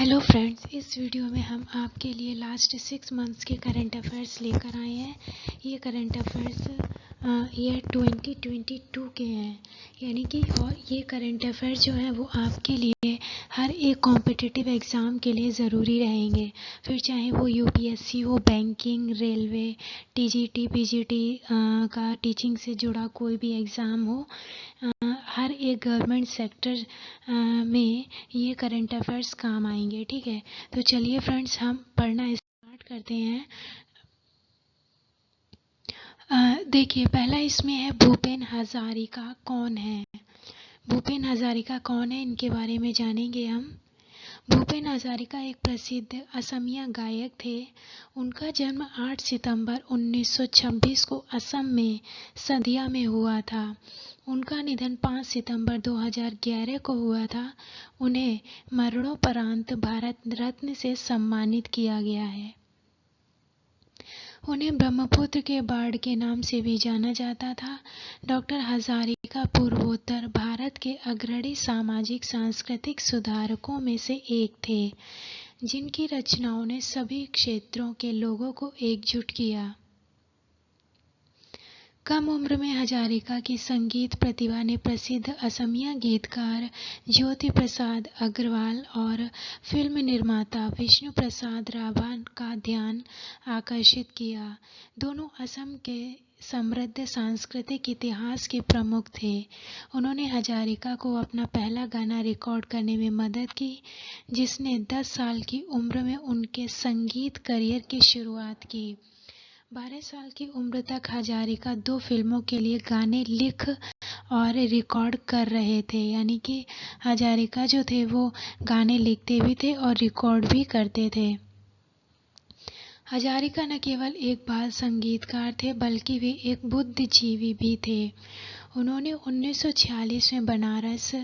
Hello friends, इस video में हम आपके लिए लास्ट 6 मंथ्स के करंट अफेयर्स लेकर आए हैं। ये करंट अफेयर्स ईयर 2022 के हैं, यानी कि और ये करंट अफेयर्स जो हैं वो आपके लिए हर एक कॉम्पिटिटिव एग्ज़ाम के लिए ज़रूरी रहेंगे। फिर चाहे वो यूपीएससी हो, बैंकिंग, रेलवे, टीजीटी, पीजीटी का टीचिंग से जुड़ा कोई भी एग्ज़ाम हो, हर एक गवर्नमेंट सेक्टर में ये करंट अफेयर्स काम आएंगे। ठीक है, तो चलिए फ्रेंड्स, हम पढ़ना स्टार्ट करते हैं। देखिए, पहला इसमें है भूपेन हजारिका कौन है। भूपेन हजारिका कौन है, इनके बारे में जानेंगे हम। भूपेन हजारिका एक प्रसिद्ध असमिया गायक थे। उनका जन्म 8 सितंबर 1926 को असम में सदिया में हुआ था। उनका निधन 5 सितंबर 2011 को हुआ था। उन्हें मरणोपरांत भारत रत्न से सम्मानित किया गया है। उन्हें ब्रह्मपुत्र के बाढ़ के नाम से भी जाना जाता था। डॉक्टर हजारिका पूर्वोत्तर भारत के अग्रणी सामाजिक सांस्कृतिक सुधारकों में से एक थे, जिनकी रचनाओं ने सभी क्षेत्रों के लोगों को एकजुट किया। कम उम्र में हजारिका की संगीत प्रतिभा ने प्रसिद्ध असमिया गीतकार ज्योति प्रसाद अग्रवाल और फिल्म निर्माता विष्णु प्रसाद राभा का ध्यान आकर्षित किया। दोनों असम के समृद्ध सांस्कृतिक इतिहास के प्रमुख थे। उन्होंने हजारिका को अपना पहला गाना रिकॉर्ड करने में मदद की, जिसने 10 साल की उम्र में उनके संगीत करियर की शुरुआत की। 12 साल की उम्र तक हजारिका 2 फिल्मों के लिए गाने लिख और रिकॉर्ड कर रहे थे, यानी कि हजारिका जो थे वो गाने लिखते भी थे और रिकॉर्ड भी करते थे। हजारिका न केवल एक बाल संगीतकार थे, बल्कि वे एक बुद्धिजीवी भी थे। उन्होंने 1946 में बनारस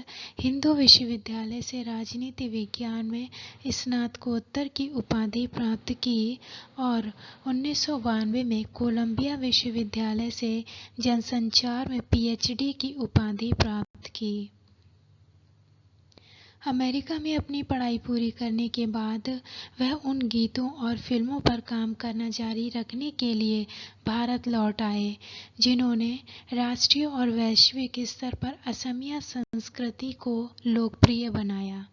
हिंदू विश्वविद्यालय से राजनीति विज्ञान में स्नातकोत्तर की उपाधि प्राप्त की और 1992 में कोलंबिया विश्वविद्यालय से जनसंचार में पीएचडी की उपाधि प्राप्त की। अमेरिका में अपनी पढ़ाई पूरी करने के बाद वह उन गीतों और फिल्मों पर काम करना जारी रखने के लिए भारत लौट आए, जिन्होंने राष्ट्रीय और वैश्विक स्तर पर असमिया संस्कृति को लोकप्रिय बनाया।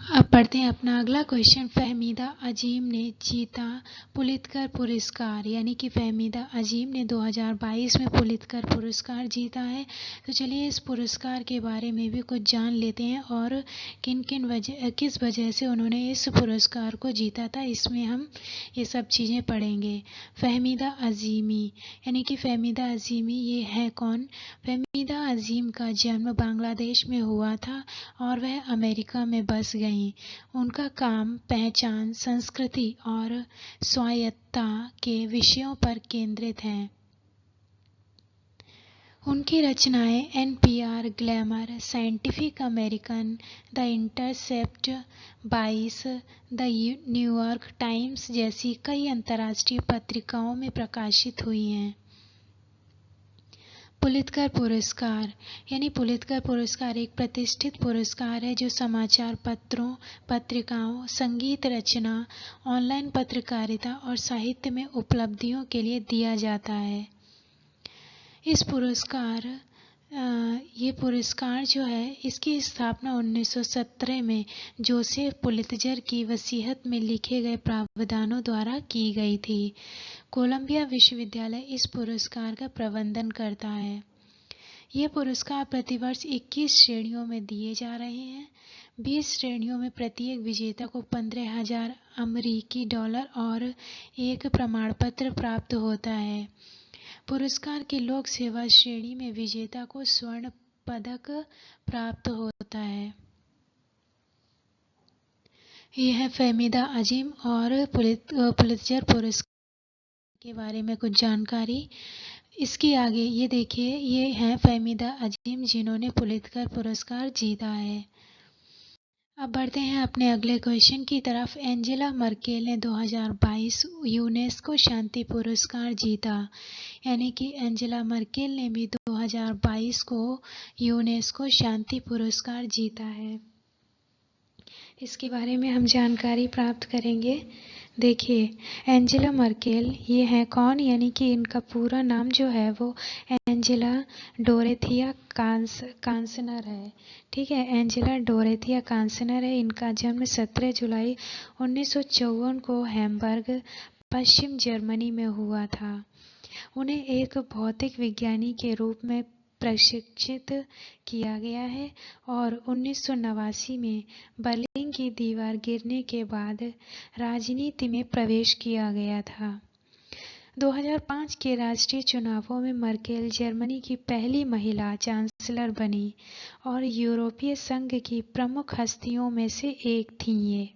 अब पढ़ते हैं अपना अगला क्वेश्चन। फहमीदा अजीम ने जीता पुलित्कर पुरस्कार, यानी कि फहमीदा अजीम ने 2022 में पुलित्कर पुरस्कार जीता है। तो चलिए इस पुरस्कार के बारे में भी कुछ जान लेते हैं और किस वजह से उन्होंने इस पुरस्कार को जीता था, इसमें हम ये सब चीज़ें पढ़ेंगे। फहमीदा अजीमी, यानी कि फहमीदा अजीमी ये है कौन। फहमीदा अजीम का जन्म बांग्लादेश में हुआ था और वह अमेरिका में बस गई। उनका काम पहचान, संस्कृति और स्वायत्तता के विषयों पर केंद्रित है। उनकी रचनाएं NPR, glamour, scientific American, the intercept, 22, the New York times जैसी कई अंतर्राष्ट्रीय पत्रिकाओं में प्रकाशित हुई हैं। पुलित्कर पुरस्कार, यानी पुलित्कर पुरस्कार एक प्रतिष्ठित पुरस्कार है जो समाचार पत्रों, पत्रिकाओं, संगीत रचना, ऑनलाइन पत्रकारिता और साहित्य में उपलब्धियों के लिए दिया जाता है। ये पुरस्कार जो है, इसकी स्थापना 1917 में जोसेफ पुलित्जर की वसीयत में लिखे गए प्रावधानों द्वारा की गई थी। कोलंबिया विश्वविद्यालय इस पुरस्कार का प्रबंधन करता है। ये पुरस्कार प्रतिवर्ष 21 श्रेणियों में दिए जा रहे हैं। 20 श्रेणियों में प्रत्येक विजेता को $15,000 अमेरिकी और एक प्रमाण पत्र प्राप्त होता है। पुरस्कार की लोक सेवा श्रेणी में विजेता को स्वर्ण पदक प्राप्त होता है। यह है फहमीदा अजीम और पुलित्जर पुरस्कार के बारे में कुछ जानकारी। इसके आगे ये देखिए, ये हैं फहमीदा अजीम जिन्होंने पुलित्कर पुरस्कार जीता है। अब बढ़ते हैं अपने अगले क्वेश्चन की तरफ। एंजेला मर्केल ने 2022 यूनेस्को शांति पुरस्कार जीता, यानी कि एंजेला मर्केल ने भी 2022 को यूनेस्को शांति पुरस्कार जीता है। इसके बारे में हम जानकारी प्राप्त करेंगे। देखिए, एंजेला मर्केल ये हैं कौन, यानी कि इनका पूरा नाम जो है वो एंजेला डोरेथिया कांसनर है। ठीक है, एंजेला डोरेथिया कांसनर है। इनका जन्म 17 जुलाई 1954 को हैम्बर्ग, पश्चिम जर्मनी में हुआ था। उन्हें एक भौतिक विज्ञानी के रूप में प्रशिक्षित किया गया है और 1989 में बर्लिन की दीवार गिरने के बाद राजनीति में प्रवेश किया गया था। 2005 के राष्ट्रीय चुनावों में मर्केल जर्मनी की पहली महिला चांसलर बनी और यूरोपीय संघ की प्रमुख हस्तियों में से एक थीं। ये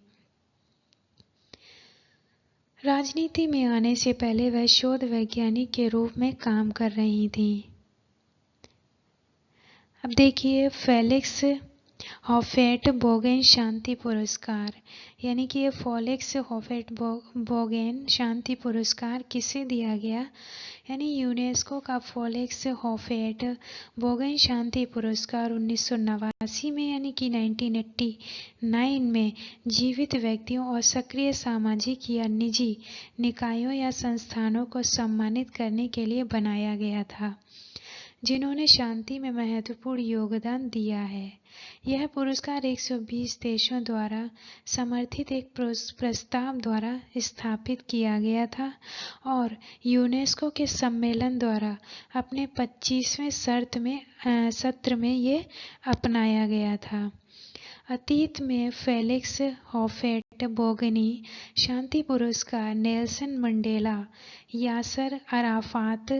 राजनीति में आने से पहले वह शोध वैज्ञानिक के रूप में काम कर रही थीं। अब देखिए, फेलिक्स हॉफेट बोगेन शांति पुरस्कार, यानी कि ये फेलिक्स हॉफेट बोगेन शांति पुरस्कार किसे दिया गया, यानी यूनेस्को का फेलिक्स हॉफेट बोगेन शांति पुरस्कार 1989 में, यानी कि 1989 में जीवित व्यक्तियों और सक्रिय सामाजिक या निजी निकायों या संस्थानों को सम्मानित करने के लिए बनाया गया था जिन्होंने शांति में महत्वपूर्ण योगदान दिया है। यह पुरस्कार 120 देशों द्वारा समर्थित एक प्रस्ताव द्वारा स्थापित किया गया था और यूनेस्को के सम्मेलन द्वारा अपने 25वें सत्र में ये अपनाया गया था। अतीत में फेलिक्स हॉफेट बोगनी शांति पुरस्कार Nelson Mandela, Yasser Arafat,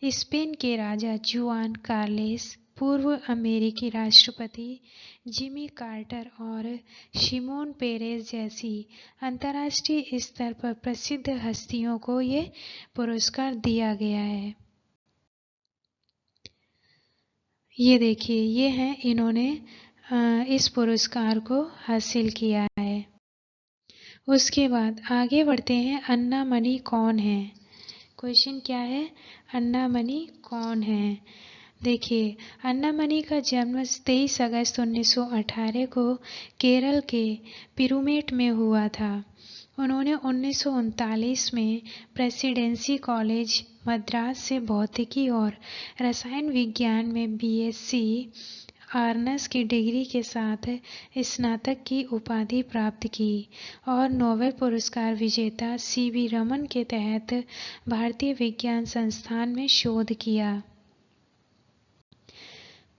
Spain के राजा जुआन कार्लेस, पूर्व अमेरिकी राष्ट्रपति जिमी कार्टर और शिमोन पेरेज जैसी अंतर्राष्ट्रीय स्तर पर प्रसिद्ध हस्तियों को ये पुरस्कार दिया गया है। ये देखिए, ये हैं, इन्होंने इस पुरस्कार को हासिल किया है। उसके बाद आगे बढ़ते हैं। अन्ना मनी कौन है? क्वेश्चन क्या है? अन्ना मनी कौन है? देखिए, अन्ना मनी का जन्म 23 अगस्त 1918 को केरल के पिरूमेट में हुआ था। उन्होंने 1939 में प्रेसिडेंसी कॉलेज मद्रास से भौतिकी और रसायन विज्ञान में बीएससी ऑनर्स की डिग्री के साथ स्नातक की उपाधि प्राप्त की और नोबेल पुरस्कार विजेता सीवी रमन के तहत भारतीय विज्ञान संस्थान में शोध किया।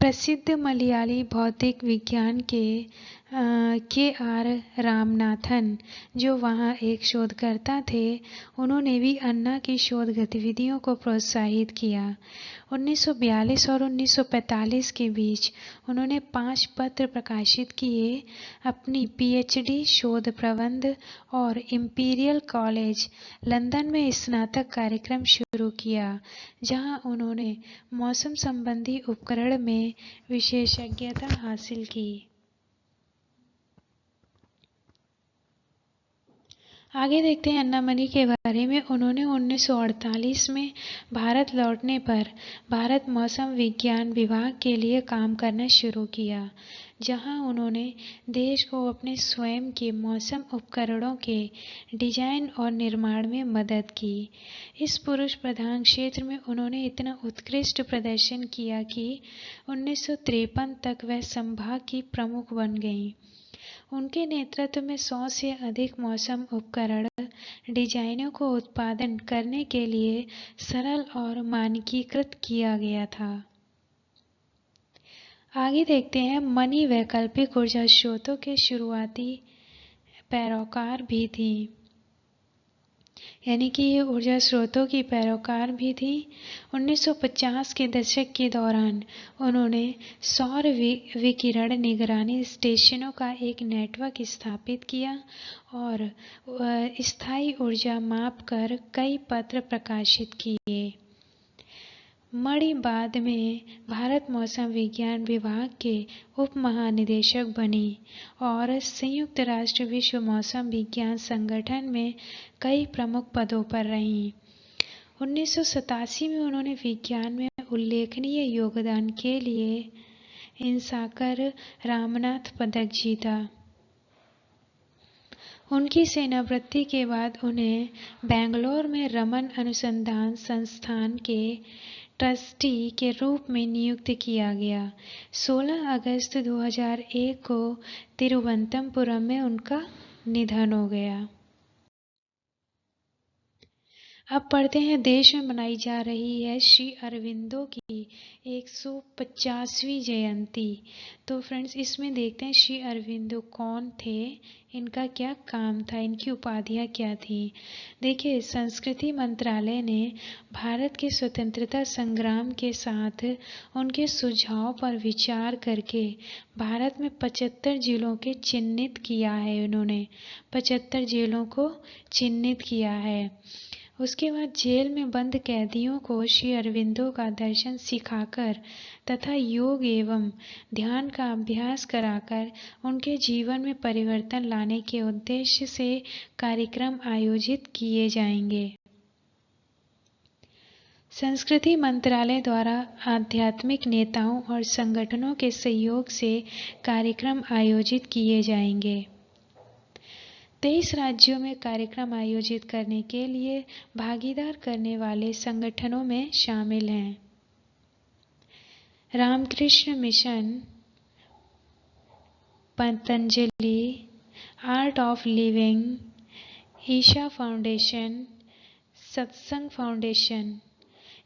प्रसिद्ध मलयाली भौतिक विज्ञान के आर रामनाथन, जो वहाँ एक शोधकर्ता थे, उन्होंने भी अन्ना की शोध गतिविधियों को प्रोत्साहित किया। 1942 और 1945 के बीच उन्होंने 5 पत्र प्रकाशित किए। अपनी पीएचडी शोध प्रबंध और इंपीरियल कॉलेज लंदन में स्नातक कार्यक्रम शुरू किया, जहां उन्होंने मौसम संबंधी उपकरण में विशेषज्ञता हासिल की। आगे देखते हैं अन्ना मनी के बारे में। उन्होंने 1948 में भारत लौटने पर भारत मौसम विज्ञान विभाग के लिए काम करना शुरू किया, जहां उन्होंने देश को अपने स्वयं के मौसम उपकरणों के डिजाइन और निर्माण में मदद की। इस पुरुष प्रधान क्षेत्र में उन्होंने इतना उत्कृष्ट प्रदर्शन किया कि 1953 तक वह संभाग की प्रमुख बन गईं। उनके नेतृत्व में 100 से अधिक मौसम उपकरण डिजाइनों को उत्पादन करने के लिए सरल और मानकीकृत किया गया था। आगे देखते हैं। मनी वैकल्पिक ऊर्जा स्रोतों के शुरुआती पैरोकार भी थी, यानी कि ये ऊर्जा स्रोतों की पैरोकार भी थी। 1950 के दशक के दौरान उन्होंने सौर विकिरण निगरानी स्टेशनों का एक नेटवर्क स्थापित किया और स्थायी ऊर्जा माप कर कई पत्र प्रकाशित किए। मणि बाद में भारत मौसम विज्ञान विभाग के उप महानिदेशक बनी और संयुक्त राष्ट्र विश्व मौसम विज्ञान संगठन में कई प्रमुख पदों पर रहीं। 1987 में उन्होंने विज्ञान में उल्लेखनीय योगदान के लिए इंसाकर रामनाथ पदक जीता। उनकी सेनावृत्ति के बाद उन्हें बेंगलोर में रमन अनुसंधान संस्थान के ट्रस्टी के रूप में नियुक्त किया गया। 16 अगस्त 2001 को तिरुवनंतपुरम में उनका निधन हो गया। अब पढ़ते हैं, देश में मनाई जा रही है श्री अरविंदो की 150वीं जयंती। तो फ्रेंड्स, इसमें देखते हैं श्री अरविंदो कौन थे, इनका क्या काम था, इनकी उपाधियां क्या थी। देखिए, संस्कृति मंत्रालय ने भारत के स्वतंत्रता संग्राम के साथ उनके सुझाव पर विचार करके भारत में 75 जिलों के चिन्हित किया है। उन्होंने 75 जिलों को चिन्हित किया है। उसके बाद जेल में बंद कैदियों को श्री अरविंदो का दर्शन सिखाकर तथा योग एवं ध्यान का अभ्यास कराकर उनके जीवन में परिवर्तन लाने के उद्देश्य से कार्यक्रम आयोजित किए जाएंगे। संस्कृति मंत्रालय द्वारा आध्यात्मिक नेताओं और संगठनों के सहयोग से कार्यक्रम आयोजित किए जाएंगे। 23 राज्यों में कार्यक्रम आयोजित करने के लिए भागीदार करने वाले संगठनों में शामिल हैं Ramakrishna Mission, Patanjali, Art of Living, Isha Foundation, Satsang Foundation.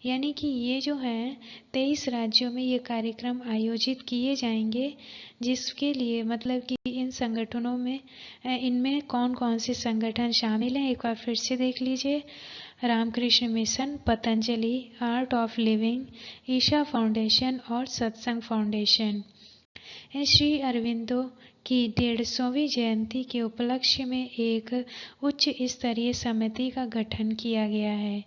यानी कि ये जो हैं 23 राज्यों में ये कार्यक्रम आयोजित किए जाएंगे, जिसके लिए मतलब कि इन संगठनों में इनमें कौन कौन से संगठन शामिल हैं, एक बार फिर से देख लीजिए। Ramakrishna Mission, Patanjali, Art of Living, Isha Foundation और सत्संग फाउंडेशन। श्री अरविंदो की 150वीं जयंती के उपलक्ष्य में एक उच्च स्तरीय समिति का गठन किया गया है।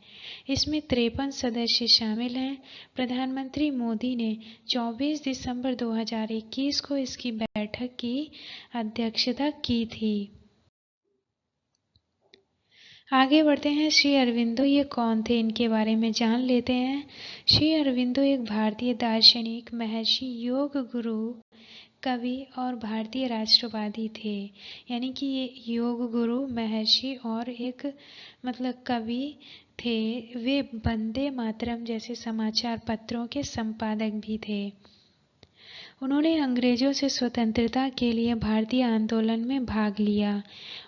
इसमें 53 सदस्य शामिल हैं। प्रधानमंत्री मोदी ने 24 दिसंबर 2021 को इसकी बैठक की अध्यक्षता की थी। आगे बढ़ते हैं, श्री अरविंदो ये कौन थे, इनके बारे में जान लेते हैं। श्री अरविंदो एक भारतीय दार्शनिक, महर्षि, योग गुरु, कवि और भारतीय राष्ट्रवादी थे। यानी कि ये योग गुरु, महर्षि और एक मतलब कवि थे। वे वंदे मातरम जैसे समाचार पत्रों के संपादक भी थे। उन्होंने अंग्रेजों से स्वतंत्रता के लिए भारतीय आंदोलन में भाग लिया।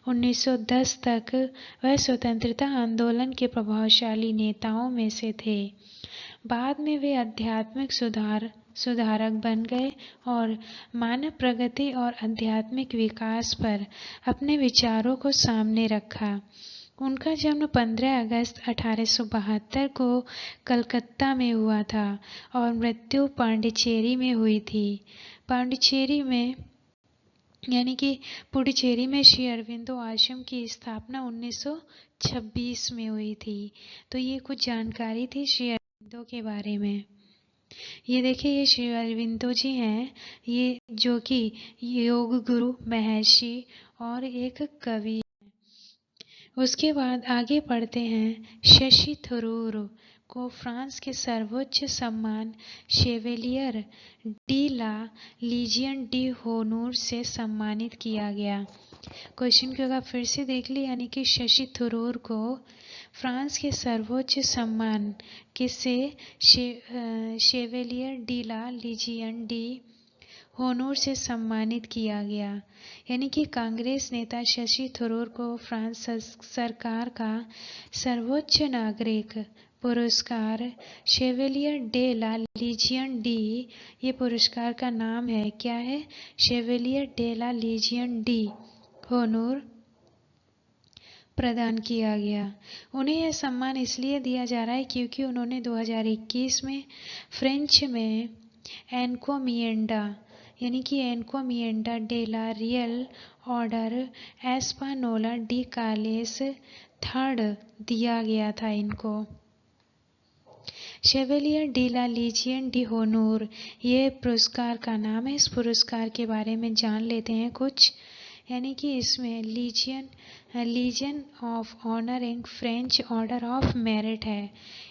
1910 तक वह स्वतंत्रता आंदोलन के प्रभावशाली नेताओं में से थे। बाद में वे आध्यात्मिक सुधारक बन गए और मानव प्रगति और आध्यात्मिक विकास पर अपने विचारों को सामने रखा। उनका जन्म 15 अगस्त 1872 को कलकत्ता में हुआ था और मृत्यु पांडिचेरी में हुई थी। पांडिचेरी में यानी कि पुडुचेरी में श्री अरविंदो आश्रम की स्थापना 1926 में हुई थी। तो ये कुछ जानकारी थी श्री अरविंदो के बारे में। ये देखिए, ये श्री अरविंदो जी हैं, ये जो कि योग गुरु, महर्षि और एक कवि हैं। उसके बाद आगे पढ़ते हैं, शशि थरूर को फ्रांस के सर्वोच्च सम्मान chevalier de la Legion d' होनूर से सम्मानित किया गया। क्वेश्चन को अगर फिर से देख ली, यानी कि शशि थरूर को फ्रांस के सर्वोच्च सम्मान किससे chevalier de la Legion d' होनूर से सम्मानित किया गया। यानी कि कांग्रेस नेता शशि थरूर को फ्रांस सरकार का सर्वोच्च नागरिक पुरस्कार Chevalier de la Legion d', ये पुरस्कार का नाम है, क्या है, Chevalier de la Legion d' honneur, प्रदान किया गया। उन्हें यह सम्मान इसलिए दिया जा रहा है क्योंकि उन्होंने 2021 में फ्रेंच में एनकोमिएंडा यानी कि encomienda de la Real order Espanola de Carlos third दिया गया था इनको। Chevalier de la Legion d' honneur, ये पुरस्कार का नाम है। इस पुरस्कार के बारे में जान लेते हैं कुछ। यानी कि इसमें Legion of Honour and French Order of Merit है।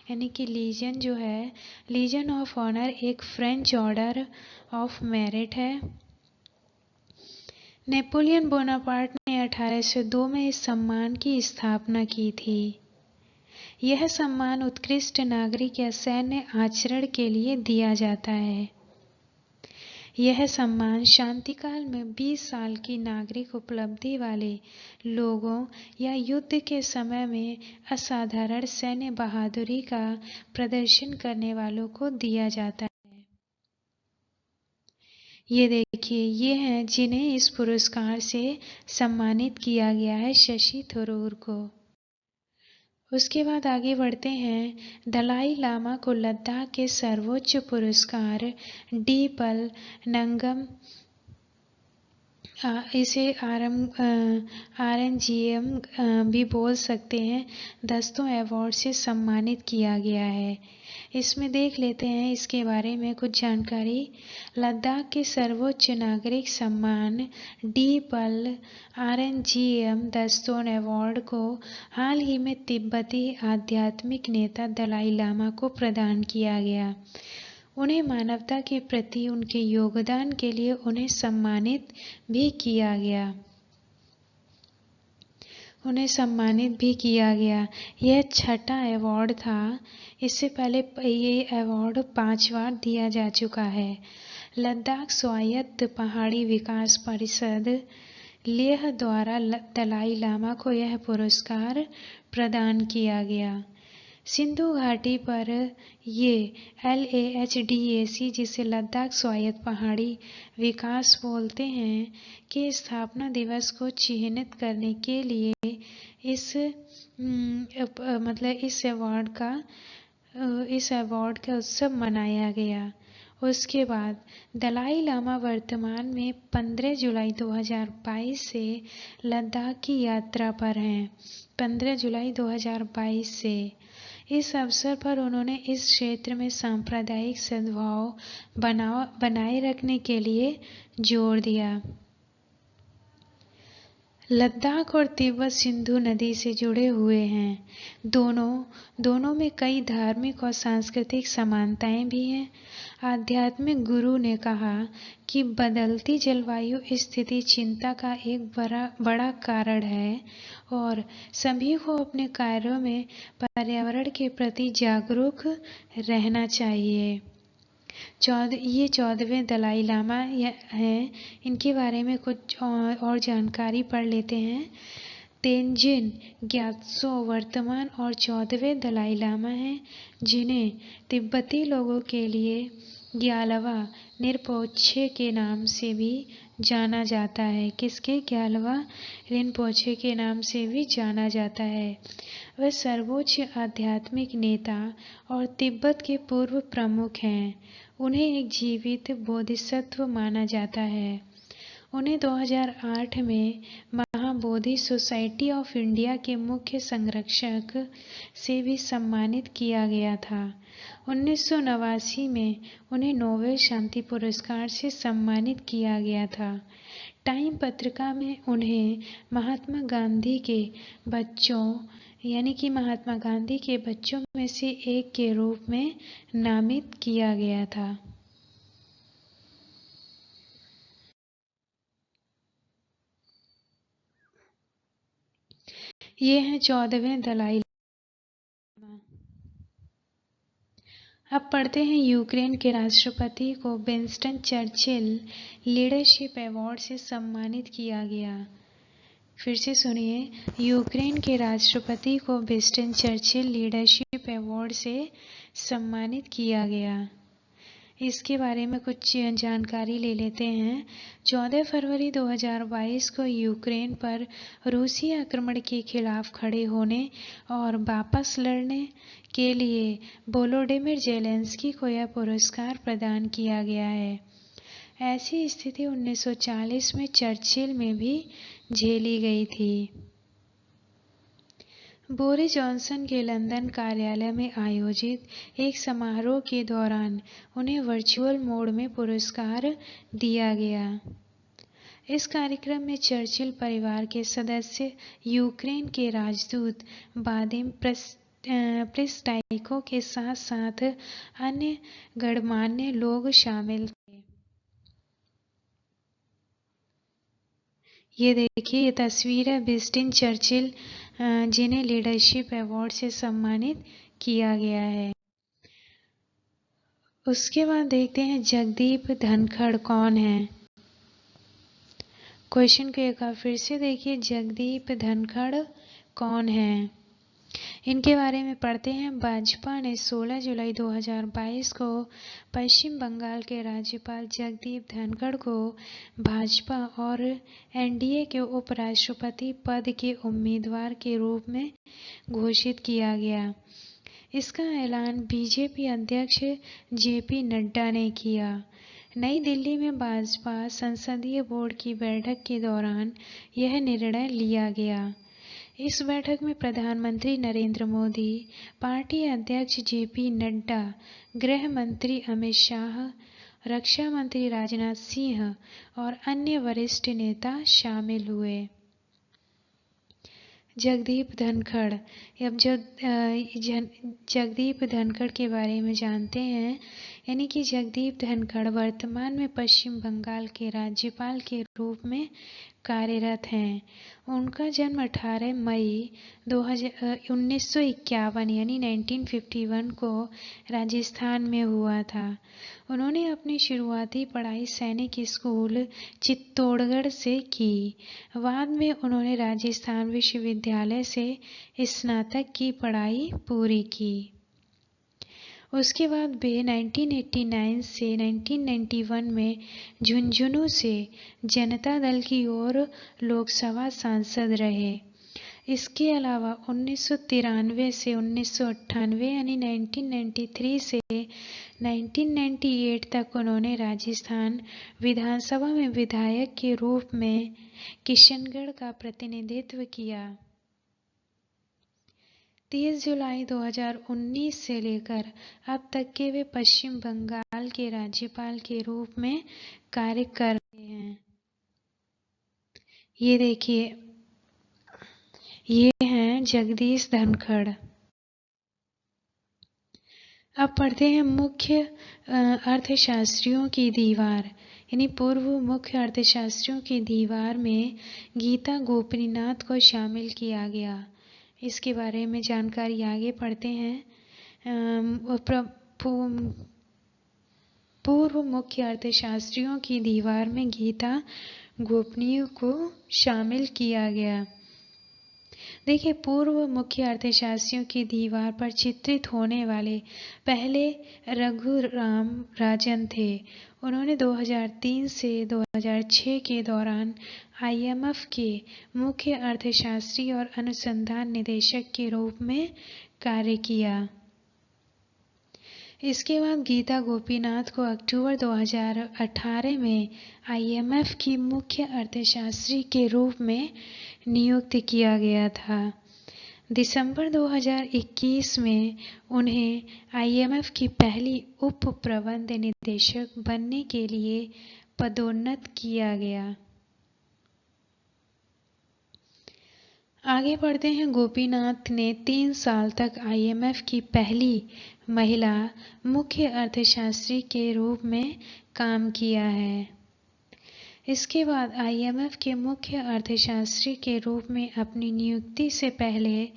यानी कि लीजन जो है, लीजन ऑफ ऑनर एक फ्रेंच ऑर्डर ऑफ मेरिट है। नेपोलियन बोनापार्ट ने 1802 में इस सम्मान की स्थापना की थी। यह सम्मान उत्कृष्ट नागरिक या सैन्य आचरण के लिए दिया जाता है। यह सम्मान शांतिकाल में 20 साल की नागरिक उपलब्धि वाले लोगों या युद्ध के समय में असाधारण सैन्य बहादुरी का प्रदर्शन करने वालों को दिया जाता है। ये देखिए, ये हैं जिन्हें इस पुरस्कार से सम्मानित किया गया है, शशि थरूर को। उसके बाद आगे बढ़ते हैं। दलाई लामा को लद्दाख के सर्वोच्च पुरस्कार डी पल नंगम, इसे RNGM भी बोल सकते हैं, दस्तों अवार्ड से सम्मानित किया गया है। इसमें देख लेते हैं इसके बारे में कुछ जानकारी। लद्दाख के सर्वोच्च नागरिक सम्मान डी पल RNGM दस्तों अवार्ड को हाल ही में तिब्बती आध्यात्मिक नेता दलाई लामा को प्रदान किया गया। उन्हें मानवता के प्रति उनके योगदान के लिए उन्हें सम्मानित भी किया गया। यह छठा अवार्ड था। इससे पहले ये अवार्ड 5 बार दिया जा चुका है। लद्दाख स्वायत्त पहाड़ी विकास परिषद लेह द्वारा दलाई लामा को यह पुरस्कार प्रदान किया गया। सिंधु घाटी पर ये LAHDAC, जिसे लद्दाख स्वायत्त पहाड़ी विकास बोलते हैं, के स्थापना दिवस को चिह्नित करने के लिए इस अवार्ड का उत्सव मनाया गया। उसके बाद दलाई लामा वर्तमान में 15 जुलाई 2022 से लद्दाख की यात्रा पर हैं। 15 जुलाई 2022 से इस अवसर पर उन्होंने इस क्षेत्र में सांप्रदायिक सद्भाव बनाए रखने के लिए जोर दिया। लद्दाख और तिब्बत सिंधु नदी से जुड़े हुए हैं। दोनों में कई धार्मिक और सांस्कृतिक समानताएं भी हैं। आध्यात्मिक गुरु ने कहा कि बदलती जलवायु स्थिति चिंता का एक बड़ा कारण है और सभी को अपने कार्यों में पर्यावरण के प्रति जागरूक रहना चाहिए। ये 14वें दलाई लामा हैं। इनके बारे में कुछ और जानकारी पढ़ लेते हैं। तेंजिन ग्यात्सो वर्तमान और 14वें दलाई लामा हैं, जिन्हें तिब्बती लोगों के लिए ग्यालवा रिनपोछे के नाम से भी जाना जाता है। किसके? ग्यालवा रिनपोछे के नाम से भी जाना जाता है। वह सर्वोच्च आध्यात्मिक नेता और तिब्बत के पूर्व प्रमुख हैं। उन्हें एक जीवित बोधिसत्व माना जाता है। उन्हें 2008 में महाबोधि सोसाइटी ऑफ इंडिया के मुख्य संरक्षक से भी सम्मानित किया गया था। 1989 में उन्हें नोबेल शांति पुरस्कार से सम्मानित किया गया था। टाइम पत्रिका में उन्हें महात्मा गांधी के बच्चों में से एक के रूप में नामित किया गया था। ये हैं 14वें दलाई लामा। अब पढ़ते हैं। यूक्रेन के राष्ट्रपति को विंस्टन चर्चिल लीडरशिप अवार्ड से सम्मानित किया गया। फिर से सुनिए। यूक्रेन के राष्ट्रपति को विंस्टन चर्चिल लीडरशिप अवार्ड से सम्मानित किया गया। इसके बारे में कुछ जानकारी ले लेते हैं। 14 फरवरी 2022 को यूक्रेन पर रूसी आक्रमण के खिलाफ खड़े होने और वापस लड़ने के लिए वोलोडिमिर जेलेंस्की को यह पुरस्कार प्रदान किया गया है। ऐसी स्थिति 1940 में चर्चिल में भी झेली गई थी। बोरिस जॉनसन के लंदन कार्यालय में आयोजित एक समारोह के दौरान उन्हें वर्चुअल मोड में पुरस्कार दिया गया। इस कार्यक्रम में चर्चिल परिवार के सदस्य, यूक्रेन के राजदूत वादिम प्रिस्टाइको के साथ साथ अन्य गणमान्य लोग शामिल थे। ये देखिए, ये तस्वीर है विंस्टन चर्चिल, जिन्हें लीडरशिप अवार्ड से सम्मानित किया गया है। उसके बाद देखते हैं जगदीप धनखड़ कौन है। क्वेश्चन को एक बार फिर से देखिए, जगदीप धनखड़ कौन है। इनके बारे में पढ़ते हैं। भाजपा ने 16 जुलाई 2022 को पश्चिम बंगाल के राज्यपाल जगदीप धनखड़ को भाजपा और एनडीए के उपराष्ट्रपति पद के उम्मीदवार के रूप में घोषित किया गया। इसका ऐलान बीजेपी अध्यक्ष जेपी नड्डा ने किया। नई दिल्ली में भाजपा संसदीय बोर्ड की बैठक के दौरान यह निर्णय लिया गया। इस बैठक में प्रधानमंत्री नरेंद्र मोदी, पार्टी अध्यक्ष जेपी नड्डा, गृह मंत्री अमित शाह, रक्षा मंत्री राजनाथ सिंह और अन्य वरिष्ठ नेता शामिल हुए। जगदीप धनखड़, अब जगदीप धनखड़ के बारे में जानते हैं। यानी कि जगदीप धनखड़ वर्तमान में पश्चिम बंगाल के राज्यपाल के रूप में कार्यरत हैं। उनका जन्म 18 मई 1951 यानी 1951 को राजस्थान में हुआ था। उन्होंने अपनी शुरुआती पढ़ाई सैनिक स्कूल चित्तौड़गढ़ से की। बाद में उन्होंने राजस्थान विश्वविद्यालय से स्नातक की पढ़ाई पूरी की। उसके बाद वे 1989 से 1991 में झुंझुनू से जनता दल की ओर लोकसभा सांसद रहे। इसके अलावा 1993 से 1998 यानी 1993 से 1998 तक उन्होंने राजस्थान विधानसभा में विधायक के रूप में किशनगढ़ का प्रतिनिधित्व किया। 30 जुलाई 2019 से लेकर अब तक के वे पश्चिम बंगाल के राज्यपाल के रूप में कार्य कर रहे हैं। ये देखिए, ये हैं जगदीश धनखड़। अब पढ़ते हैं मुख्य अर्थशास्त्रियों की दीवार। यानी पूर्व मुख्य अर्थशास्त्रियों की दीवार में गीता गोपीनाथ को शामिल किया गया। इसके बारे में जानकारी आगे पढ़ते हैं। पूर्व मुख्य अर्थशास्त्रियों की दीवार में गीता गोपनीय को शामिल किया गया। देखिए, पूर्व मुख्य अर्थशास्त्रियों की दीवार पर चित्रित होने वाले पहले रघुराम राजन थे। उन्होंने 2003 से 2006 के दौरान IMF के मुख्य अर्थशास्त्री और अनुसंधान निदेशक के रूप में कार्य किया। इसके बाद गीता गोपीनाथ को अक्टूबर 2018 में IMF की मुख्य अर्थशास्त्री के रूप में नियुक्त किया गया था। दिसंबर 2021 में उन्हें IMF की पहली उप प्रबंध निदेशक बनने के लिए पदोन्नत किया गया। आगे बढ़ते हैं। गोपीनाथ ने 3 साल तक IMF की पहली महिला मुख्य अर्थशास्त्री के रूप में काम किया है। इसके बाद IMF के मुख्य अर्थशास्त्री के रूप में अपनी नियुक्ति से पहले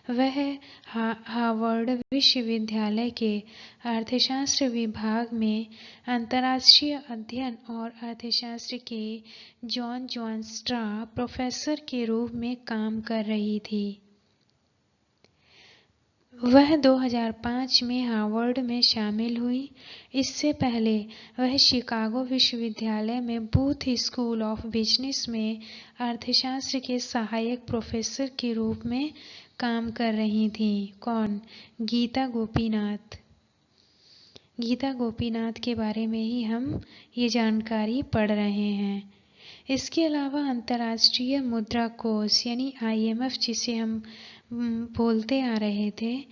वह हार्वर्ड विश्वविद्यालय के अर्थशास्त्र विभाग में अंतर्राष्ट्रीय अध्ययन और अर्थशास्त्र के जॉन स्ट्रा प्रोफेसर के रूप में काम कर रही थी। वह 2005 में हार्वर्ड में शामिल हुई। इससे पहले वह शिकागो विश्वविद्यालय में बूथ स्कूल ऑफ बिजनेस में अर्थशास्त्र के सहायक प्रोफेसर के रूप में काम कर रही थीं। कौन? गीता गोपीनाथ। गीता गोपीनाथ के बारे में ही हम ये जानकारी पढ़ रहे हैं। इसके अलावा अंतर्राष्ट्रीय मुद्रा कोष यानी IMF, जिसे हम बोलते आ रहे थे,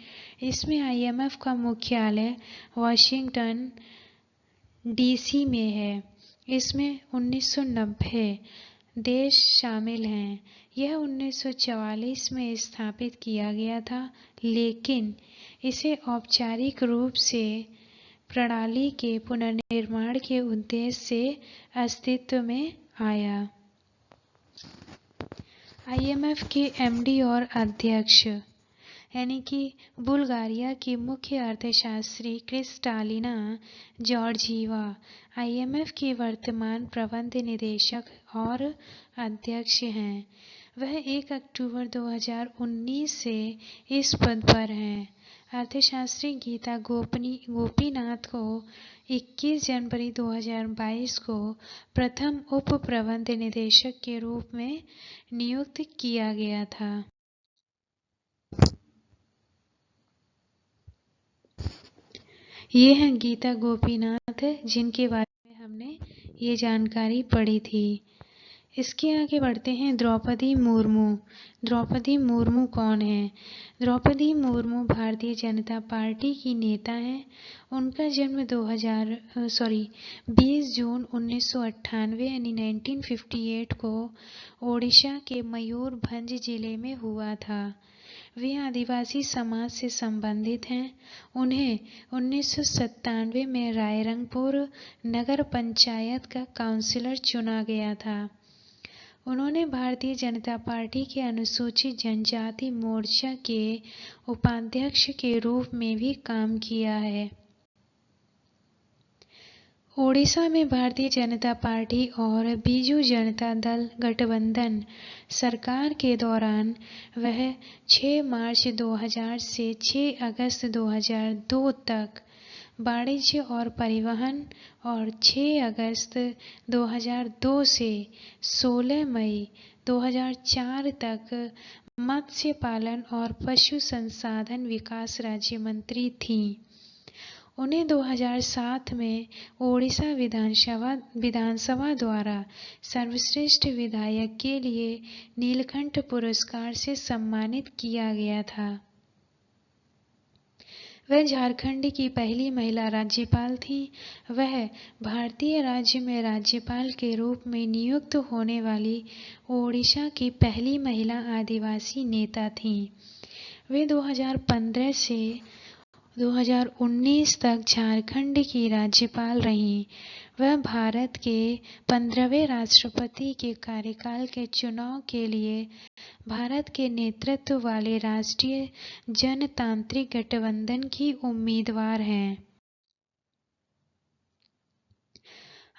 इसमें IMF का मुख्यालय वाशिंगटन DC में है। इसमें 1990 देश शामिल हैं। यह 1944 में स्थापित किया गया था, लेकिन इसे औपचारिक रूप से प्रणाली के पुनर्निर्माण के उद्देश्य से अस्तित्व में आया। आईएमएफ के एमडी और अध्यक्ष यानी कि बुल्गारिया की मुख्य अर्थशास्त्री क्रिस्टालिना जॉर्जीवा आईएमएफ की वर्तमान प्रबंध निदेशक और अध्यक्ष हैं। वह 1 अक्टूबर 2019 से इस पद पर हैं। अर्थशास्त्री गीता गोपीनाथ को 21 जनवरी 2022 को प्रथम उप प्रबंध निदेशक के रूप में नियुक्त किया गया था। ये हैं गीता गोपीनाथ, जिनके बारे में हमने ये जानकारी पढ़ी थी। इसके आगे बढ़ते हैं द्रौपदी मुर्मू। द्रौपदी मुर्मू कौन है? द्रौपदी मुर्मू भारतीय जनता पार्टी की नेता हैं। उनका जन्म 20 जून 1998 यानी 1958 को ओडिशा के मयूरभंज जिले में हुआ था। वे आदिवासी समाज से संबंधित हैं। उन्हें 1997 में रायरंगपुर नगर पंचायत का काउंसिलर चुना गया था। उन्होंने भारतीय जनता पार्टी के अनुसूचित जनजाति मोर्चा के उपाध्यक्ष के रूप में भी काम किया है। ओडिशा में भारतीय जनता पार्टी और बीजू जनता दल गठबंधन सरकार के दौरान वह 6 मार्च 2000 से 6 अगस्त 2002 तक वाणिज्य और परिवहन और 6 अगस्त 2002 से 16 मई 2004 तक मत्स्य पालन और पशु संसाधन विकास राज्य मंत्री थीं। उन्हें 2007 में ओडिशा विधानसभा द्वारा सर्वश्रेष्ठ विधायक के लिए नीलकंठ पुरस्कार से सम्मानित किया गया था। वह झारखंड की पहली महिला राज्यपाल थीं। वह भारतीय राज्य में राज्यपाल के रूप में नियुक्त होने वाली ओडिशा की पहली महिला आदिवासी नेता थीं। वे 2015 से 2019 तक झारखंड की राज्यपाल रहीं। वह भारत के 15वें राष्ट्रपति के कार्यकाल के चुनाव के लिए भारत के नेतृत्व वाले राष्ट्रीय जनतांत्रिक गठबंधन की उम्मीदवार हैं।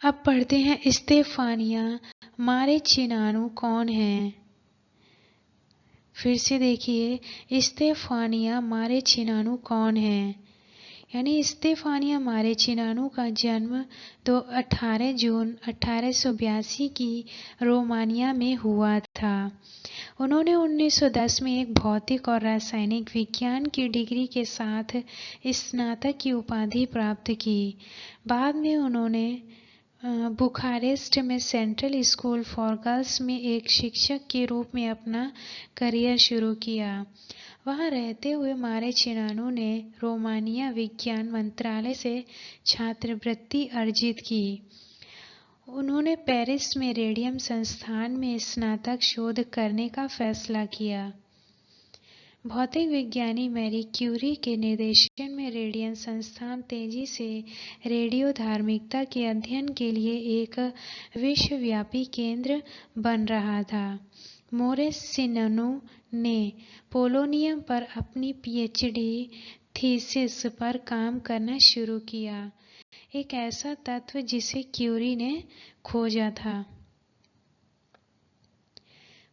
अब पढ़ते हैं स्टेफानिया मारेचिनानु कौन है। फिर से देखिए, स्टेफानिया मारेचिनानु कौन है। यानी स्टेफानिया मारेचिनानु का जन्म 18 जून 1882 की रोमानिया में हुआ था। उन्होंने 1910 में एक भौतिक और रासायनिक विज्ञान की डिग्री के साथ स्नातक की उपाधि प्राप्त की। बाद में उन्होंने बुखारेस्ट में सेंट्रल स्कूल फॉर गर्ल्स में एक शिक्षक के रूप में अपना करियर शुरू किया। वहां रहते हुए मारेचिनानु ने रोमानिया विज्ञान मंत्रालय से छात्रवृत्ति अर्जित की। उन्होंने पेरिस में रेडियम संस्थान में स्नातक शोध करने का फैसला किया। भौतिक विज्ञानी मैरी क्यूरी के निर्देशन में रेडियम संस्थान तेजी से रेडियोधार्मिकता के अध्ययन के लिए एक विश्वव्यापी केंद्र बन रहा था। मोरेचिनानु ने पोलोनियम पर अपनी पीएचडी थीसिस पर काम करना शुरू किया, एक ऐसा तत्व जिसे क्यूरी ने खोजा था।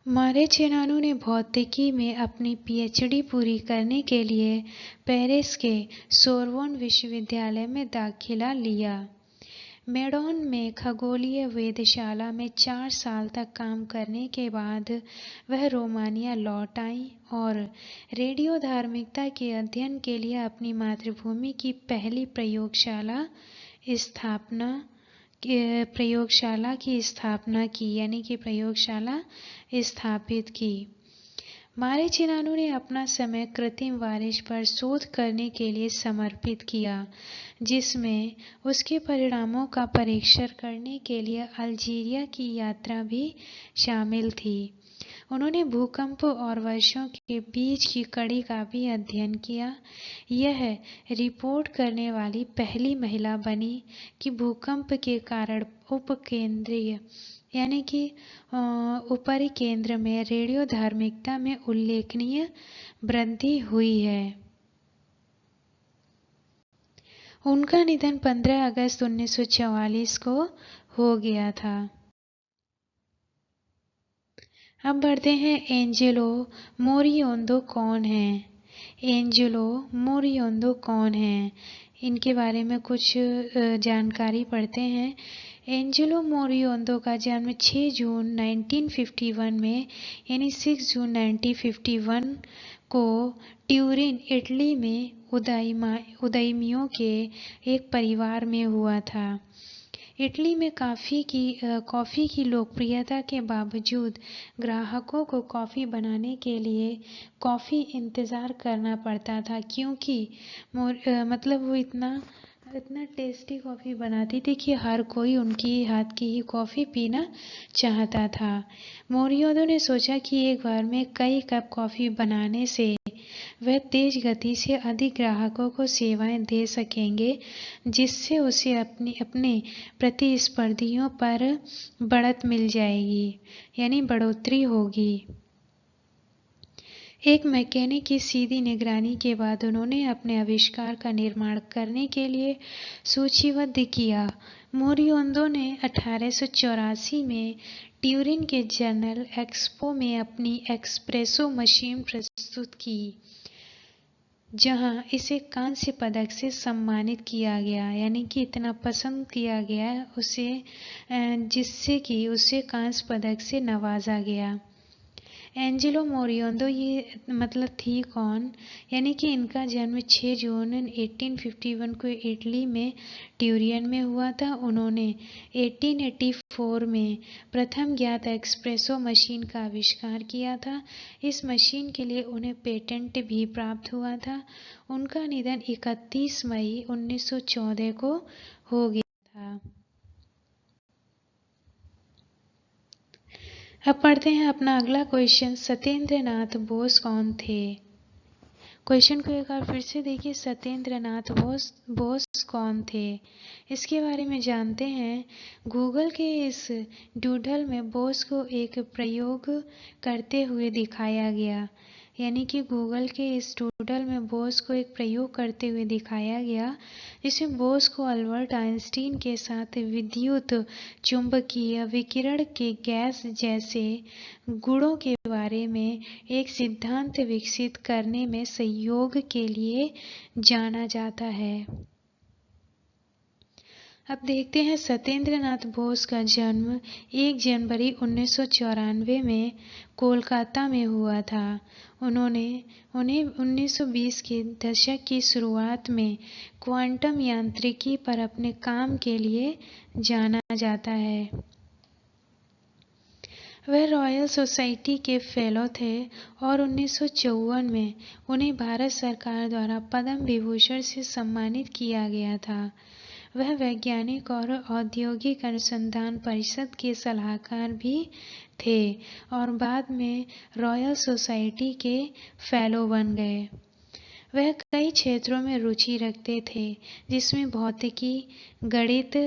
मारेचिनानु ने भौतिकी में अपनी पीएचडी पूरी करने के लिए पेरिस के सोरबोन विश्वविद्यालय में दाखिला लिया। मेडोन में खगोलीय वेधशाला में 4 साल तक काम करने के बाद वह रोमानिया लौट आई और रेडियोधार्मिकता के अध्ययन के लिए अपनी मातृभूमि की पहली प्रयोगशाला की स्थापना की, यानी कि प्रयोगशाला स्थापित की। मारेचिनानु ने अपना समय कृत्रिम बारिश पर शोध करने के लिए समर्पित किया, जिसमें उसके परिणामों का परीक्षण करने के लिए अल्जीरिया की यात्रा भी शामिल थी। उन्होंने भूकंप और वर्षों के बीच की कड़ी का भी अध्ययन किया। यह रिपोर्ट करने वाली पहली महिला बनी कि भूकंप के कारण उपकेंद्रीय यानी कि ऊपरी केंद्र में रेडियो धार्मिकता में उल्लेखनीय वृद्धि हुई है। उनका निधन 15 अगस्त 1944 को हो गया था। अब बढ़ते हैं, एंजेलो मोरियोंदो कौन है? एंजेलो मोरियोंदो कौन है? इनके बारे में कुछ जानकारी पढ़ते हैं। एंजेलो मोरियोंदो का जन्म 6 जून 1951 में यानी 6 जून 1951 को ट्यूरिन, इटली में उद्यमियों के एक परिवार में हुआ था। इटली में कॉफ़ी की लोकप्रियता के बावजूद ग्राहकों को कॉफ़ी बनाने के लिए कॉफ़ी इंतज़ार करना पड़ता था, क्योंकि मतलब वो इतना टेस्टी कॉफ़ी बनाती थी कि हर कोई उनकी हाथ की ही कॉफ़ी पीना चाहता था। मोरियोंदो ने सोचा कि एक बार में कई कप कॉफ़ी बनाने से वह तेज गति से अधिक ग्राहकों को सेवाएं दे सकेंगे, जिससे उसे अपने प्रतिस्पर्धियों पर बढ़त मिल जाएगी, यानी बढ़ोतरी होगी। एक मैकेनिक की सीधी निगरानी के बाद उन्होंने अपने आविष्कार का निर्माण करने के लिए सूचीबद्ध किया। मोरियोंदो ने 1884 में ट्यूरिन के जर्नल एक्सपो में अपनी एस्प्रेसो मशीन प्रस्तुत की, जहां इसे कांस्य पदक से सम्मानित किया गया, यानी कि इतना पसंद किया गया उसे, जिससे कि उसे कांस्य पदक से नवाजा गया। एंजेलो मोरियोंदो ये मतलब थी कौन? यानी कि इनका जन्म 6 जून 1851 को इटली में ट्यूरिन में हुआ था। उन्होंने 1884 में प्रथम ज्ञात एस्प्रेसो मशीन का आविष्कार किया था। इस मशीन के लिए उन्हें पेटेंट भी प्राप्त हुआ था। उनका निधन 31 मई 1914 को हो गया था। अब पढ़ते हैं अपना अगला क्वेश्चन, सत्येंद्र नाथ बोस कौन थे? क्वेश्चन को एक बार फिर से देखिए, सत्येंद्र नाथ बोस कौन थे? इसके बारे में जानते हैं। गूगल के इस डूडल में बोस को एक प्रयोग करते हुए दिखाया गया, यानी कि गूगल के इस डूडल में बोस को एक प्रयोग करते हुए दिखाया गया, जिसमें बोस को अल्बर्ट आइंस्टीन के साथ विद्युत चुंबकीय विकिरण के गैस जैसे गुणों के बारे में एक सिद्धांत विकसित करने में सहयोग के लिए जाना जाता है। अब देखते हैं, सत्येंद्र नाथ बोस का जन्म 1 जनवरी 1994 में कोलकाता में हुआ था। उन्हें 1920 के दशक की शुरुआत में क्वांटम यांत्रिकी पर अपने काम के लिए जाना जाता है। वह रॉयल सोसाइटी के फेलो थे और 1954 में उन्हें भारत सरकार द्वारा पद्म विभूषण से सम्मानित किया गया था। वह वैज्ञानिक और औद्योगिक अनुसंधान परिषद के सलाहकार भी थे और बाद में रॉयल सोसाइटी के फेलो बन गए। वह कई क्षेत्रों में रुचि रखते थे, जिसमें भौतिकी, गणित,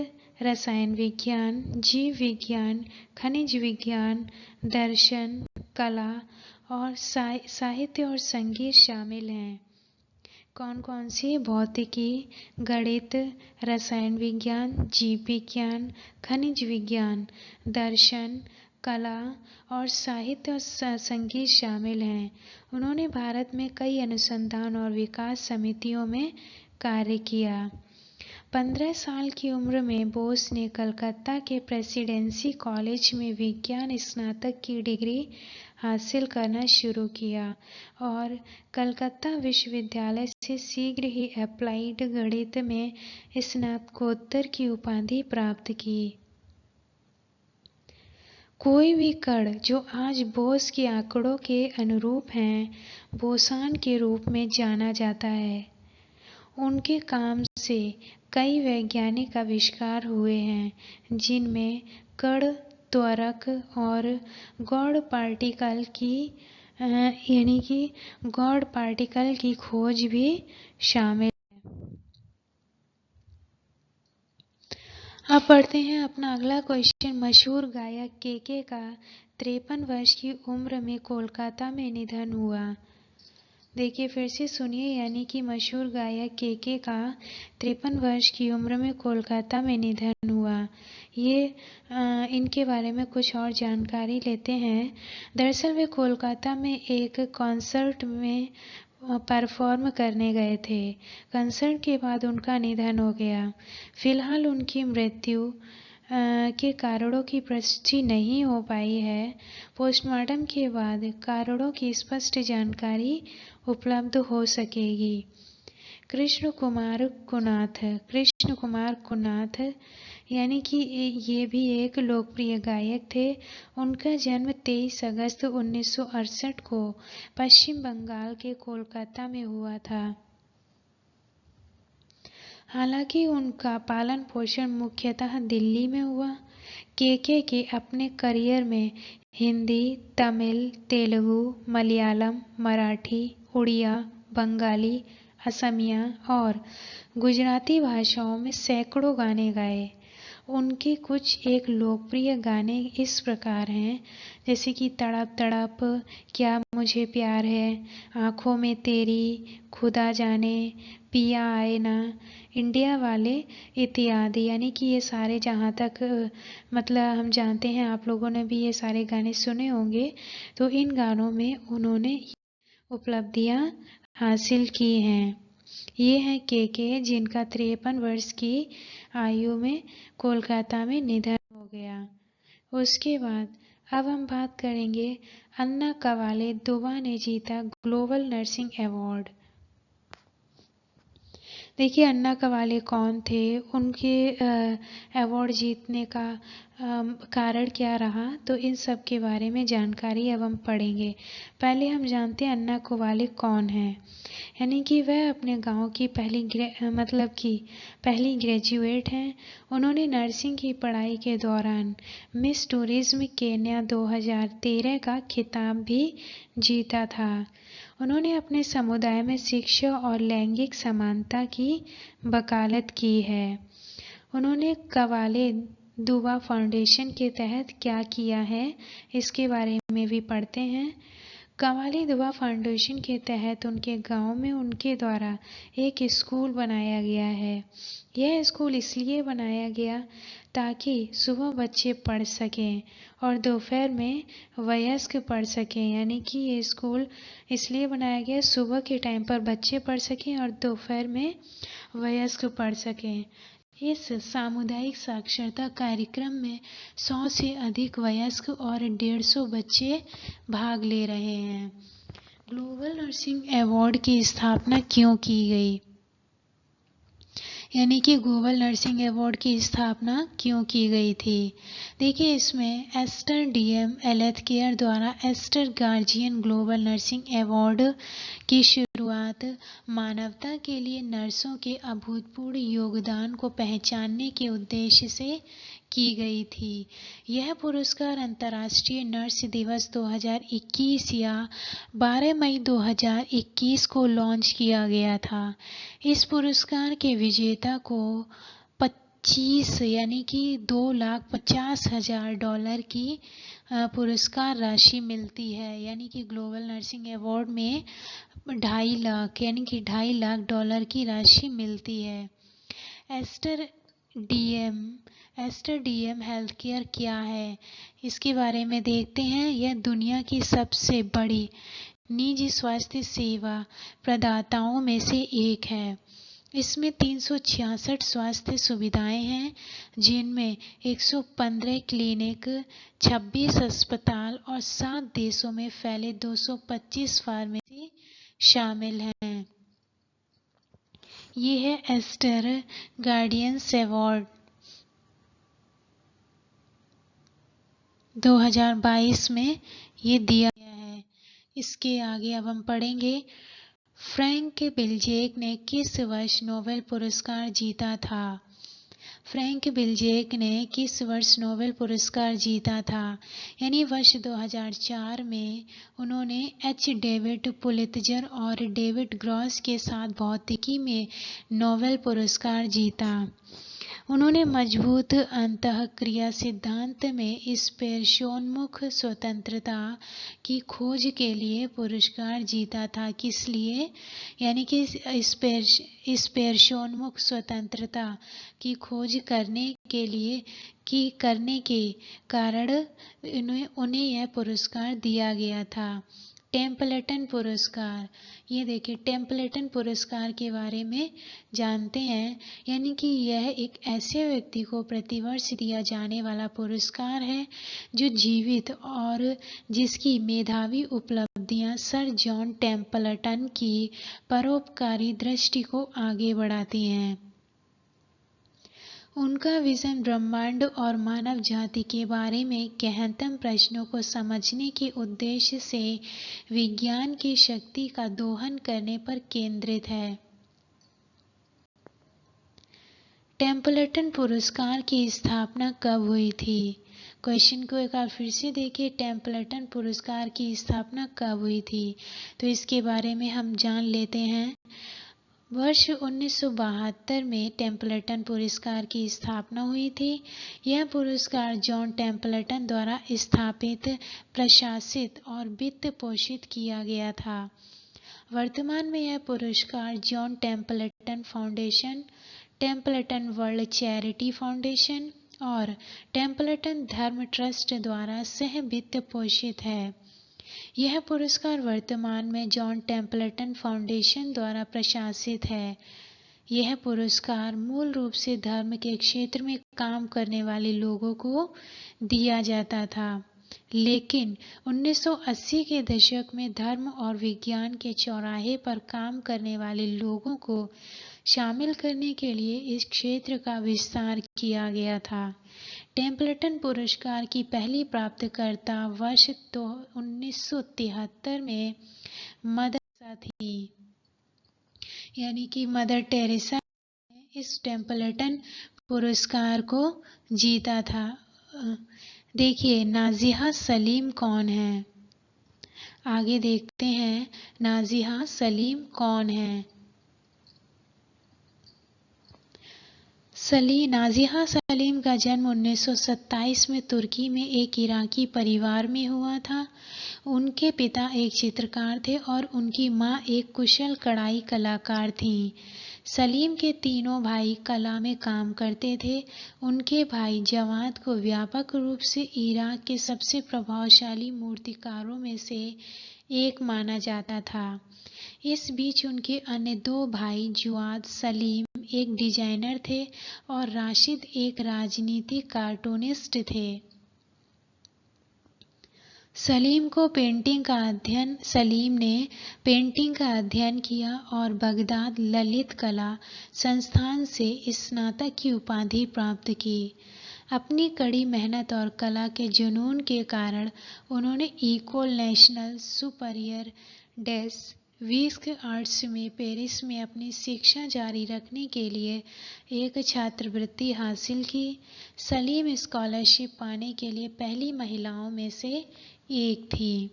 रसायन विज्ञान, जीव विज्ञान, खनिज विज्ञान, दर्शन, कला और साहित्य और संगीत शामिल हैं। कौन कौन सी? भौतिकी, गणित, रसायन विज्ञान, जीव विज्ञान, खनिज विज्ञान, दर्शन, कला और साहित्य और संगीत शामिल हैं। उन्होंने भारत में कई अनुसंधान और विकास समितियों में कार्य किया। 15 साल की उम्र में बोस ने कलकत्ता के प्रेसिडेंसी कॉलेज में विज्ञान स्नातक की डिग्री हासिल करना शुरू किया और कलकत्ता विश्वविद्यालय से शीघ्र ही अप्लाइड गणित में स्नातकोत्तर की उपाधि प्राप्त की। कोई भी कण जो आज बोस के आंकड़ों के अनुरूप हैं, बोसान के रूप में जाना जाता है। उनके काम से कई वैज्ञानिक आविष्कार हुए हैं, जिनमें कण, त्वरक और गौण पार्टिकल की खोज भी शामिल है। अब पढ़ते हैं अपना अगला क्वेश्चन। मशहूर गायक के का 53 वर्ष की उम्र में कोलकाता में निधन हुआ। देखिए फिर से सुनिए, यानी कि मशहूर गायक के का 53 वर्ष की उम्र में कोलकाता में निधन हुआ। ये इनके बारे में कुछ और जानकारी लेते हैं। दरअसल वे कोलकाता में एक कॉन्सर्ट में परफॉर्म करने गए थे। कंसर्ट के बाद उनका निधन हो गया। फिलहाल उनकी मृत्यु के कारणों की पुष्टि नहीं हो पाई है। पोस्टमार्टम के बाद कारणों की स्पष्ट जानकारी उपलब्ध हो सकेगी। कृष्ण कुमार कुनाथ यानी कि ये भी एक लोकप्रिय गायक थे। उनका जन्म 23 अगस्त 1968 को पश्चिम बंगाल के कोलकाता में हुआ था। हालांकि उनका पालन पोषण मुख्यतः दिल्ली में हुआ। के अपने करियर में हिंदी, तमिल, तेलुगु, मलयालम, मराठी, उड़िया, बंगाली, असमिया और गुजराती भाषाओं में सैकड़ों गाने गाए। उनके कुछ एक लोकप्रिय गाने इस प्रकार हैं, जैसे कि तड़प तड़प, क्या मुझे प्यार है, आँखों में तेरी, खुदा जाने, पिया आए ना, इंडिया वाले इत्यादि। यानी कि ये सारे, जहाँ तक मतलब हम जानते हैं, आप लोगों ने भी ये सारे गाने सुने होंगे। तो इन गानों में उन्होंने उपलब्धियां हासिल की हैं। ये हैं के जिनका 53 वर्ष की आयु में कोलकाता में निधन हो गया। उसके बाद अब हम बात करेंगे अन्ना कवाले दुबा ने जीता ग्लोबल नर्सिंग अवार्ड। देखिए अन्ना कवाले कौन थे, उनके अवार्ड जीतने का कारण क्या रहा, तो इन सब के बारे में जानकारी अब हम पढ़ेंगे। पहले हम जानते हैं अन्ना कवाले कौन है। यानी कि वह अपने गांव की पहली ग्रेजुएट हैं। उन्होंने नर्सिंग की पढ़ाई के दौरान मिस टूरिज्म केन्या 2013 का खिताब भी जीता था। उन्होंने अपने समुदाय में शिक्षा और लैंगिक समानता की वकालत की है। उन्होंने कवाले दुबा फाउंडेशन के तहत क्या किया है, इसके बारे में भी पढ़ते हैं। कवाले दुबा फाउंडेशन के तहत उनके गांव में उनके द्वारा एक स्कूल बनाया गया है। यह स्कूल इसलिए बनाया गया ताकि सुबह बच्चे पढ़ सकें और दोपहर में वयस्क पढ़ सकें। यानी कि ये स्कूल इसलिए बनाया गया, सुबह के टाइम पर बच्चे पढ़ सकें और दोपहर में वयस्क पढ़ सकें। इस सामुदायिक साक्षरता कार्यक्रम में 100 से अधिक वयस्क और 150 बच्चे भाग ले रहे हैं। ग्लोबल नर्सिंग अवार्ड की स्थापना क्यों की गई, यानी कि ग्लोबल नर्सिंग अवार्ड की स्थापना क्यों की गई थी। देखिए इसमें एस्टर डीएम हेल्थ केयर द्वारा Aster Guardian Global Nursing Award की शुरुआत मानवता के लिए नर्सों के अभूतपूर्व योगदान को पहचानने के उद्देश्य से की गई थी। यह पुरस्कार अंतर्राष्ट्रीय नर्स दिवस 2021 या 12 मई 2021 को लॉन्च किया गया था। इस पुरस्कार के विजेता को 25 यानी कि $2,50,000 की पुरस्कार राशि मिलती है। यानी कि ग्लोबल नर्सिंग अवार्ड में 2.5 लाख यानी कि $2.5 लाख की राशि मिलती है। एस्टर डीएम हेल्थ केयर क्या है, इसके बारे में देखते हैं। यह दुनिया की सबसे बड़ी निजी स्वास्थ्य सेवा प्रदाताओं में से एक है। इसमें 366 स्वास्थ्य सुविधाएं हैं, जिनमें 115 क्लिनिक, 26 अस्पताल और 7 देशों में फैले 225 फार्मेसी शामिल हैं। ये है एस्टर गार्डियंस अवार्ड 2022 में ये दिया गया है। इसके आगे अब हम पढ़ेंगे फ्रैंक बेल्जेक ने किस वर्ष नोबेल पुरस्कार जीता था। फ्रैंक बेल्जेक ने किस वर्ष नोबेल पुरस्कार जीता था, यानी वर्ष 2004 में उन्होंने एच. डेविड पुलित्जर और डेविड ग्रॉस के साथ भौतिकी में नोबेल पुरस्कार जीता। उन्होंने मजबूत अंतःक्रिया सिद्धांत में स्पर्शोन्मुख स्वतंत्रता की खोज के लिए पुरस्कार जीता था। किस लिए? यानी कि स्पर्शोन्मुख स्वतंत्रता की खोज करने के कारण उन्हें यह पुरस्कार दिया गया था। टेम्पल्टन पुरस्कार, ये देखिए टेम्पल्टन पुरस्कार के बारे में जानते हैं। यानी कि यह एक ऐसे व्यक्ति को प्रतिवर्ष दिया जाने वाला पुरस्कार है जो जीवित और जिसकी मेधावी उपलब्धियां सर जॉन टेम्पल्टन की परोपकारी दृष्टि को आगे बढ़ाती हैं। उनका विजन ब्रह्मांड और मानव जाति के बारे में गहनतम प्रश्नों को समझने के उद्देश्य से विज्ञान की शक्ति का दोहन करने पर केंद्रित है। टेम्पल्टन पुरस्कार की स्थापना कब हुई थी? क्वेश्चन को एक बार फिर से देखिए, टेम्पल्टन पुरस्कार की स्थापना कब हुई थी? तो इसके बारे में हम जान लेते हैं। वर्ष 1972 में टेम्पल्टन पुरस्कार की स्थापना हुई थी। यह पुरस्कार जॉन टेम्पल्टन द्वारा स्थापित, प्रशासित और वित्त पोषित किया गया था। वर्तमान में यह पुरस्कार John Templeton foundation, Templeton world charity foundation और टेम्पल्टन धर्म ट्रस्ट द्वारा सह वित्त पोषित है। यह पुरस्कार वर्तमान में जॉन टेम्पल्टन फाउंडेशन द्वारा प्रशासित है। यह पुरस्कार मूल रूप से धर्म के क्षेत्र में काम करने वाले लोगों को दिया जाता था, लेकिन 1980 के दशक में धर्म और विज्ञान के चौराहे पर काम करने वाले लोगों को शामिल करने के लिए इस क्षेत्र का विस्तार किया गया था। टेम्पल्टन पुरस्कार की पहली प्राप्तकर्ता वर्ष 1973 में मदर टेरेसा थी। यानी कि मदर टेरेसा ने इस टेम्पल्टन पुरस्कार को जीता था। देखिए नाज़िहा सलीम कौन है? आगे देखते हैं नाज़िहा सलीम कौन है। नाज़िहा सलीम का जन्म 1927 में तुर्की में एक इराकी परिवार में हुआ था। उनके पिता एक चित्रकार थे और उनकी मां एक कुशल कढ़ाई कलाकार थीं। सलीम के तीनों भाई कला में काम करते थे। उनके भाई जवाद को व्यापक रूप से इराक के सबसे प्रभावशाली मूर्तिकारों में से एक माना जाता था। इस बीच उनके अन्य दो भाई जुआद सलीम एक डिजाइनर थे और राशिद एक राजनीतिक कार्टूनिस्ट थे। सलीम ने पेंटिंग का अध्ययन किया और बगदाद ललित कला संस्थान से स्नातक की उपाधि प्राप्त की। अपनी कड़ी मेहनत और कला के जुनून के कारण उन्होंने इकोल नेशनल सुपरियर डेस विस्क आर्ट्स में पेरिस में अपनी शिक्षा जारी रखने के लिए एक छात्रवृत्ति हासिल की। सलीम स्कॉलरशिप पाने के लिए पहली महिलाओं में से एक थी।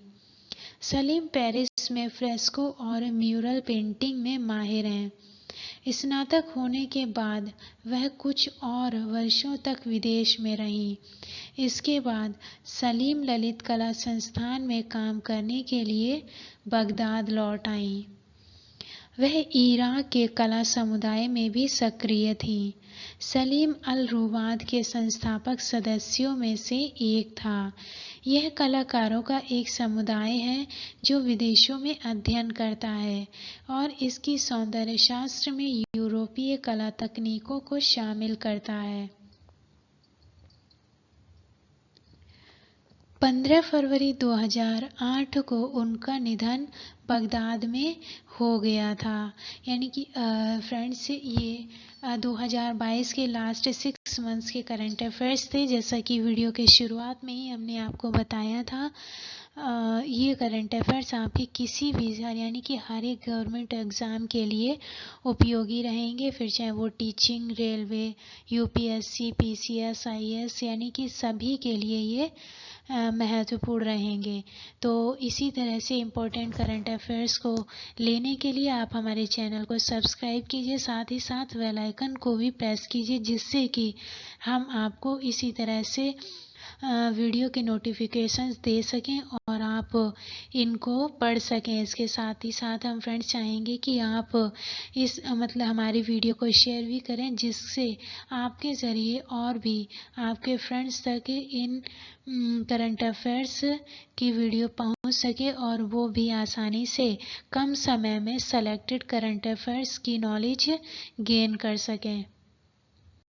सलीम पेरिस में फ्रेस्को और म्यूरल पेंटिंग में माहिर हैं। स्नातक होने के बाद वह कुछ और वर्षों तक विदेश में रहीं। इसके बाद सलीम ललित कला संस्थान में काम करने के लिए बगदाद लौट आईं। वह इराक के कला समुदाय में भी सक्रिय थीं। सलीम अल रुबाद के संस्थापक सदस्यों में से एक था। यह कलाकारों का एक समुदाय है जो विदेशों में अध्ययन करता है और इसकी सौंदर्य शास्त्र में यूरोपीय कला तकनीकों को शामिल करता है। 15 फरवरी 2008 को उनका निधन बगदाद में हो गया था। यानी कि फ्रेंड्स ये 2022 के लास्ट 6 मंथ्स के करंट अफेयर्स थे। जैसा कि वीडियो के शुरुआत में ही हमने आपको बताया था, ये करंट अफेयर्स आपके किसी भी यानी कि हर एक गवर्नमेंट एग्ज़ाम के लिए उपयोगी रहेंगे, फिर चाहे वो teaching, railway, UPSC, PCS, IAS, यानी कि सभी के लिए ये महत्वपूर्ण रहेंगे। तो इसी तरह से इम्पोर्टेंट करंट अफेयर्स को लेने के लिए आप हमारे चैनल को सब्सक्राइब कीजिए, साथ ही साथ बेल आइकन को भी प्रेस कीजिए, जिससे कि हम आपको इसी तरह से वीडियो के नोटिफिकेशंस दे सकें और आप इनको पढ़ सकें। इसके साथ ही साथ हम फ्रेंड्स चाहेंगे कि आप इस हमारी वीडियो को शेयर भी करें, जिससे आपके ज़रिए और भी आपके फ्रेंड्स तक इन करंट अफेयर्स की वीडियो पहुंच सके और वो भी आसानी से कम समय में सेलेक्टेड करंट अफेयर्स की नॉलेज गेन कर सकें।